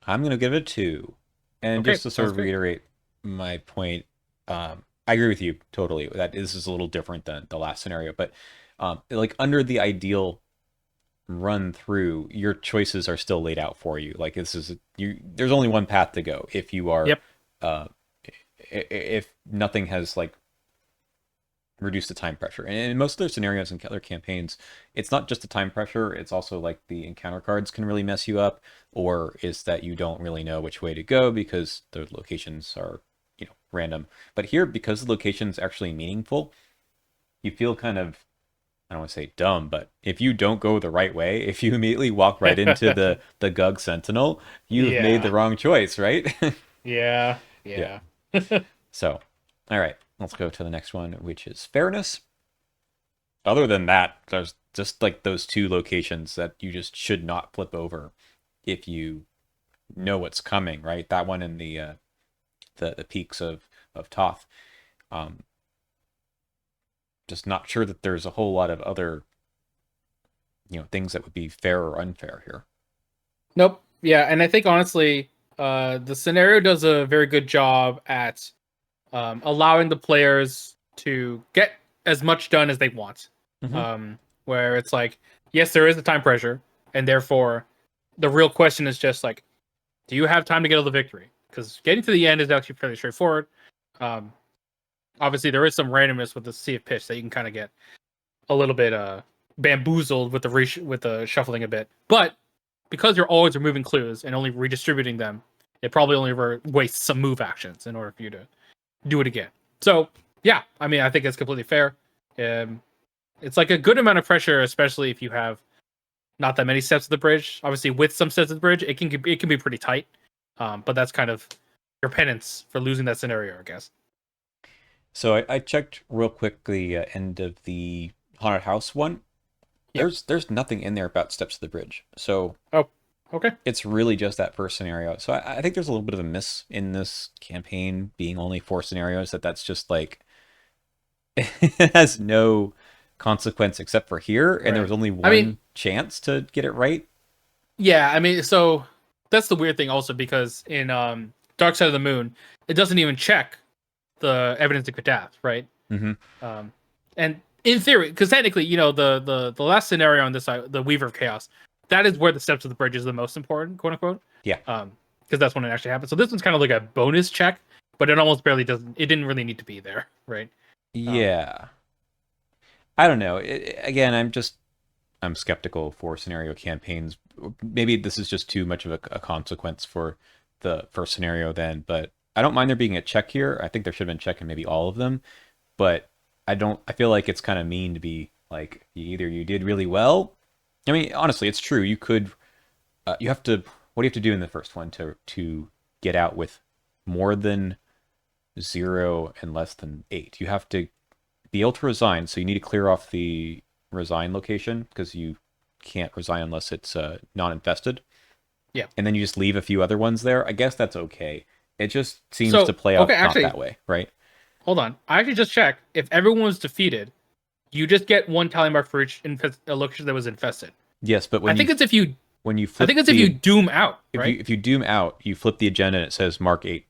I'm gonna give it a two, and Okay, just to sort sounds of great. reiterate my point, I agree with you totally. That this is a little different than the last scenario, but like under the ideal run through, your choices are still laid out for you. Like this is you. There's only one path to go if you are, Yep. uh, if nothing has like reduced the time pressure. And in most of their scenarios and other campaigns, it's not just the time pressure. It's also like the encounter cards can really mess you up, or is that you don't really know which way to go because the locations are random. But here, because the location's actually meaningful, you feel kind of I don't want to say dumb, but if you don't go the right way, if you immediately walk right into the Gug Sentinel, you've made the Yeah. wrong choice, right? Yeah. Yeah. Yeah. So, all right, let's go to the next one, which is fairness. Other than that, there's just like those two locations that you just should not flip over if you know what's coming, right? That one and the peaks of Toth. Um, just not sure that there's a whole lot of other things that would be fair or unfair here. Nope. Yeah, and I think honestly, the scenario does a very good job at allowing the players to get as much done as they want. Mm-hmm. Where it's like, yes, there is a time pressure, and therefore, the real question is just like, do you have time to get to the victory? Because getting to the end is actually fairly straightforward. Um, Obviously, there is some randomness with the sea of pitch that you can kind of get a little bit bamboozled with with the shuffling a bit, but because you're always removing clues and only redistributing them, it probably only wastes some move actions in order for you to do it again. So yeah, I mean, I think it's completely fair. Um, it's like a good amount of pressure, especially if you have not that many steps of the bridge. Obviously, with some steps of the bridge, it can be pretty tight. But that's kind of your penance for losing that scenario, I guess. So I checked real quick the end of the haunted house one. Yep. there's nothing in there about steps to the bridge. So Oh, okay. it's really just that first scenario. So I think there's a little bit of a miss in this campaign being only 4 scenarios. That's just like it has no consequence except for here, and there Right. was only I mean, one chance to get it right. yeah. I mean, so that's the weird thing also because in Dark Side of the Moon, it doesn't even check the evidence of Kadath, right? Hmm. Um, and in theory, because technically, the last scenario on this side, the Weaver of Chaos, that is where the steps of the bridge is the most important, quote unquote. Yeah. Because that's when it actually happens. So this one's kind of like a bonus check, but it almost barely doesn't. It didn't really need to be there, right? Um, Yeah. I don't know. Again, I'm skeptical for scenario campaigns. Maybe this is just too much of a consequence for the first scenario then, but I don't mind there being a check here. I think there should have been check in maybe all of them, but I feel like it's kind of mean to be like either you did really well. I mean, honestly, it's true. You could you have to what do you have to do in the first one to get out with more than 0 and less than 8? You have to be able to resign, so you need to clear off the resign location because you can't resign unless it's non-infested. yeah. And then you just leave a few other ones there. I guess that's okay. It just seems to So play okay, out not actually, that way, right? hold on. I actually just checked. If everyone was defeated, you just get one tally mark for each location that was infested. Yes, but I think it's if you. when you I flip think it's if you the doom out, if right? you doom out, you flip the agenda and it says mark 8.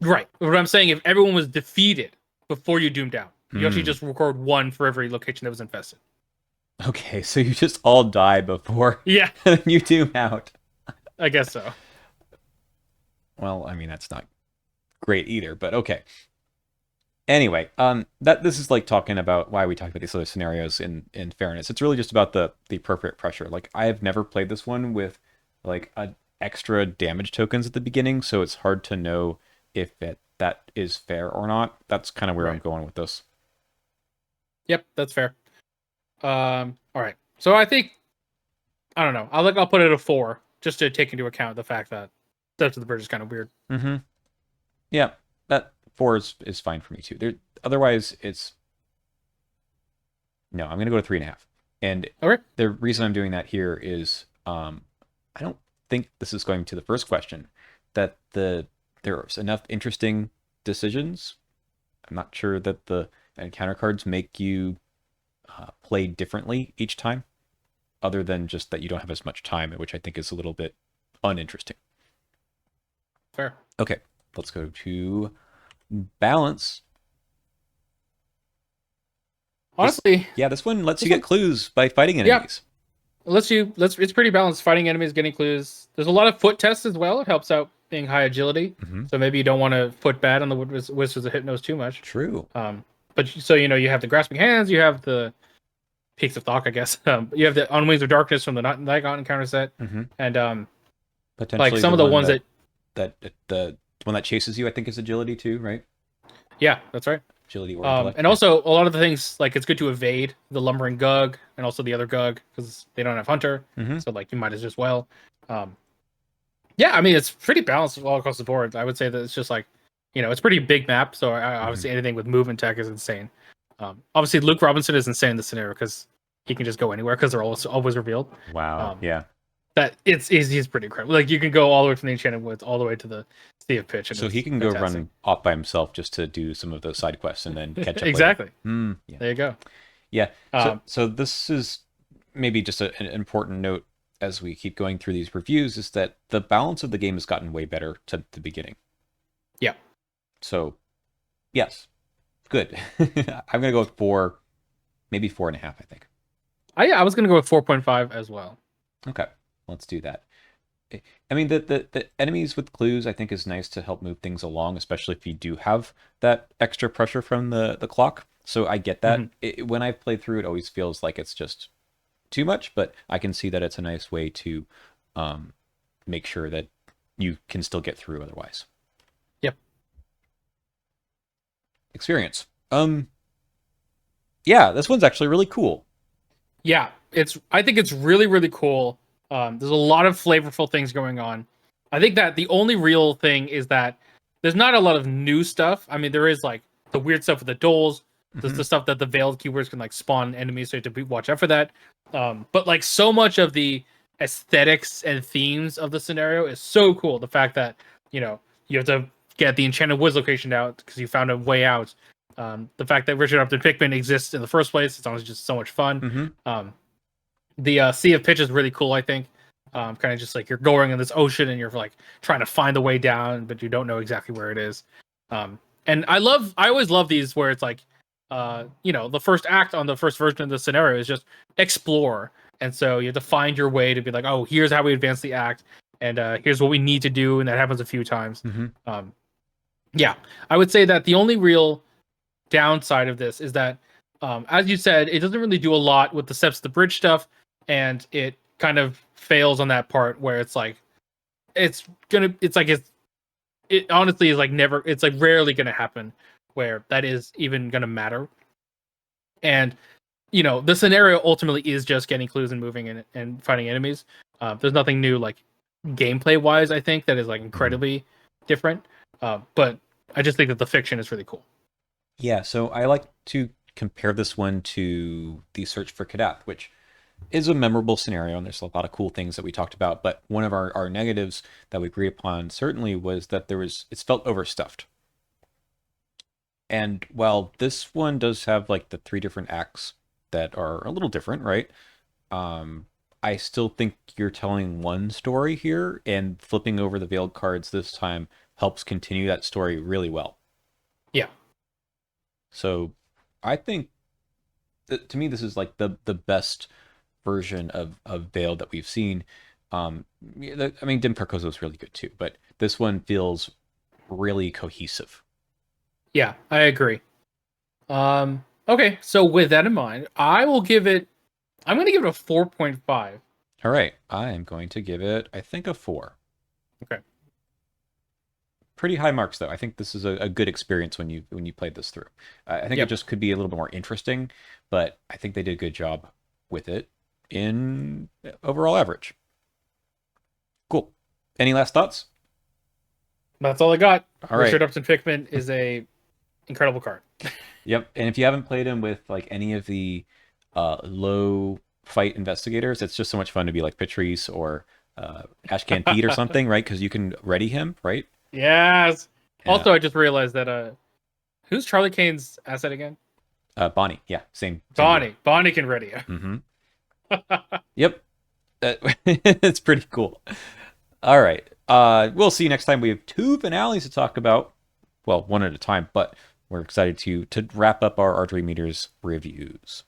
Right. What I'm saying, if everyone was defeated before you doomed out, you actually Hmm. just record one for every location that was infested. Okay, so you just all die before Yeah, you doom out. I guess so. Well, I mean that's not great either, but okay. Anyway, that this is like talking about why we talk about these other scenarios in fairness. It's really just about the appropriate pressure. Like I have never played this one with like a extra damage tokens at the beginning, so it's hard to know if that is fair or not. That's kind of where I'm Right. going with this. Yep, that's fair. All right. So I think I don't know. I'll put it a 4 just to take into account the fact that Steps of the Bridge is kind of weird. Mm-hmm. Yeah, that 4 is fine for me too. There, otherwise, it's no. I'm gonna go to 3.5. And Okay. the reason I'm doing that here is I don't think this is going to the first question that there's enough interesting decisions. I'm not sure that the encounter cards make you play differently each time, other than just that you don't have as much time, which I think is a little bit uninteresting. Fair. Okay, let's go to balance. This, Honestly, yeah, this one lets you this get one, clues by fighting yeah, enemies. let's it's pretty balanced. Fighting enemies, getting clues. There's a lot of foot tests as well. It helps out being high agility. Hmm. So maybe you don't want to put bad on the Wizards of Hypnos too much. True. But so you have the grasping hands, you have the Peaks of Thought, I guess. You have the On Wings of Darkness from the Night encounter set, Hmm. and like Potentially some the of the one ones that the one that chases you, I think, is agility too, right? yeah, that's right. Agility or intellect. And Yeah. also a lot of the things like it's good to evade the lumbering Gug and also the other Gug because they don't have Hunter, Hmm. so like you might as well. Um, yeah, I mean it's pretty balanced all across the board. I would say that it's just like it's pretty big map, so obviously anything with movement tech is insane. Obviously Luke Robinson is insane in this scenario because he can just go anywhere because they're always revealed. Wow. Um, Yeah. that he's pretty incredible. Like you can go all the way from the Enchanted Woods all the way to the Sea of Pitch, and So he it's can go fantastic. run off by himself just to do some of those side quests and then catch up later. Exactly. Yeah. There you go. Yeah. So Um, so this is maybe just an important note as we keep going through these reviews is that the balance of the game has gotten way better to the beginning. yeah. So yes, good. I'm gonna go with 4, maybe 4.5, I think. I was gonna go with 4.5 as well. Okay, let's do that. I mean, the enemies with clues, I think, is nice to help move things along, especially if you do have that extra pressure from the clock. So I get that. Mhm. When I've played through, it always feels like it's just too much, but I can see that it's a nice way to um, make sure that you can still get through otherwise. Yep. Experience. Yeah, this one's actually really cool. Yeah, I think it's really really cool. There's a lot of flavorful things going on. I think that the only real thing is that there's not a lot of new stuff. I mean, there is like the weird stuff with the doles. The Hmm. stuff that the veiled keywords can like spawn enemies, so you have to watch out for that. But like so much of the aesthetics and themes of the scenario is so cool. The fact that you know you have to get the enchanted woods location out because you found a way out. The fact that Richard Upton Pickman exists in the first place, it's always just so much fun. Hmm. The Sea of Pitch is really cool, I think. Kind of just like you're going in this ocean and you're like trying to find the way down, but you don't know exactly where it is. And I always love these where it's like, the first act on the first version of the scenario is just explore, and so you have to find your way to be like, oh, here's how we advance the act, and here's what we need to do, and that happens a few times. Hmm. Um, yeah, I would say that the only real downside of this is that, as you said, it doesn't really do a lot with the steps to the bridge stuff, and it kind of fails on that part where it's like it honestly is like never, it's like rarely gonna happen where that is even gonna matter. And the scenario ultimately is just getting clues and moving and fighting enemies. There's nothing new like gameplay wise, I think, that is like Hmm. incredibly different. But I just think that the fiction is really cool. Yeah, so I like to compare this one to The Search for Kadath, which is a memorable scenario, and there's a lot of cool things that we talked about. But one of our negatives that we agreed upon certainly was that it's felt overstuffed. And while this one does have like the three different acts that are a little different, right? Um, I still think you're telling one story here, and flipping over the veiled cards this time helps continue that story really well. Yeah. So I think that, to me, this is like the best version of Veiled that we've seen. Yeah, I mean, Dim Carcosa was really good too, but this one feels really cohesive. Yeah, I agree. Okay, so with that in mind, I'm gonna give it a 4.5. All right, I am going to give it, I think, a 4. Okay. Pretty high marks though. I think this is a good experience when you played this through. I think it Yep. just could be a little bit more interesting, but I think they did a good job with it in overall average. Cool. Any last thoughts? That's all I got. All Richard right. Upton Pickman is a incredible card. Yep. And if you haven't played him with like any of the low fight investigators, it's just so much fun to be like Patrice or Ashcan Pete or something, right? Because you can ready him, right? Yes. Yeah. Also, I just realized that who's Charlie Kane's asset again? Bonnie. Yeah. Same deal. Bonnie. Bonnie can ready Hmm. you. Yep. It's pretty cool. All right. We'll see you next time. We have two finales to talk about. Well, one at a time, but we're excited to wrap up our Dream Eaters reviews.